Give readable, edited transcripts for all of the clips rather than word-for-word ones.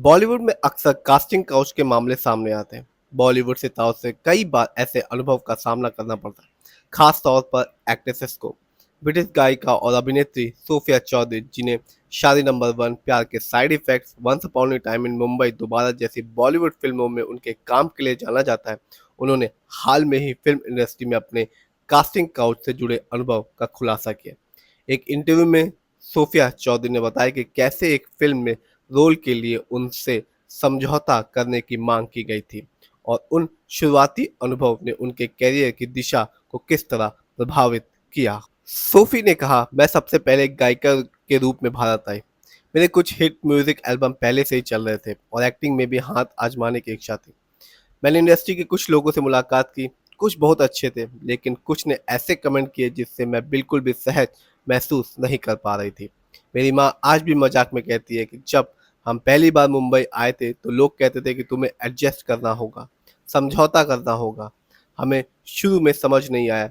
बॉलीवुड में अक्सर casting couch के मामले सामने आते हैं। बॉलीवुड सितारों से कई बार ऐसे अनुभव का सामना करना पड़ता है, खास तौर पर एक्ट्रेसेस को। ब्रिटिश गायिका और अभिनेत्री सोफिया चौधरी, जिन्हें शादी नंबर वन, प्यार के side effects, once upon a time in Mumbai, दोबारा जैसी बॉलीवुड फिल्मों में उनके काम के लिए जाना जाता है, उन्होंने हाल में ही फिल्म इंडस्ट्री में अपने कास्टिंग काउच से जुड़े अनुभव का खुलासा किया। एक इंटरव्यू में सोफिया चौधरी ने बताया कि कैसे एक फिल्म में रोल के लिए उनसे समझौता करने की मांग की गई थी और उन शुरुआती अनुभव ने उनके करियर की दिशा को किस तरह प्रभावित किया। सोफी ने कहा, मैं सबसे पहले एक गायिका के रूप में भारत आई। मेरे कुछ हिट म्यूजिक एल्बम पहले से ही चल रहे थे और एक्टिंग में भी हाथ आजमाने की इच्छा थी। मैंने इंडस्ट्री के कुछ लोगों से मुलाकात की, कुछ बहुत अच्छे थे, लेकिन कुछ ने ऐसे कमेंट किए जिससे मैं बिल्कुल भी सहज महसूस नहीं कर पा रही थी। मेरी माँ आज भी मजाक में कहती है कि जब हम पहली बार मुंबई आए थे तो लोग कहते थे कि तुम्हें एडजस्ट करना होगा, समझौता करना होगा। हमें शुरू में समझ नहीं आया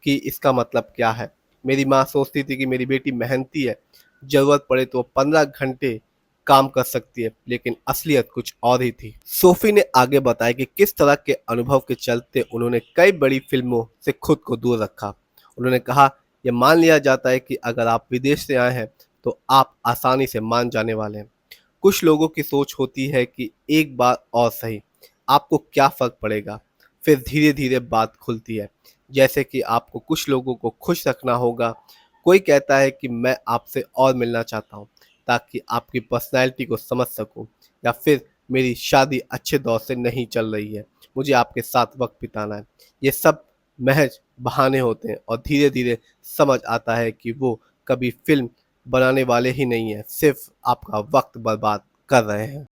कि इसका मतलब क्या है। मेरी माँ सोचती थी कि मेरी बेटी मेहनती है, ज़रूरत पड़े तो 15 घंटे काम कर सकती है, लेकिन असलियत कुछ और ही थी। सोफी ने आगे बताया कि किस तरह के अनुभव के चलते उन्होंने कई बड़ी फिल्मों से खुद को दूर रखा। उन्होंने कहा, यह मान लिया जाता है कि अगर आप विदेश से आए हैं तो आप आसानी से मान जाने वाले हैं। कुछ लोगों की सोच होती है कि एक बार और सही, आपको क्या फ़र्क पड़ेगा? फिर धीरे-धीरे बात खुलती है, जैसे कि आपको कुछ लोगों को खुश रखना होगा। कोई कहता है कि मैं आपसे और मिलना चाहता हूँ, ताकि आपकी पर्सनैलिटी को समझ सकूँ, या फिर मेरी शादी अच्छे दौर से नहीं चल रही है, मुझे आपके साथ वक़्त बिताना है। ये सब महज़ बहाने होते हैं और धीरे-धीरे समझ आता है कि वो कभी फ़िल्म बनाने वाले ही नहीं हैं, सिर्फ़ आपका वक़्त बर्बाद कर रहे हैं।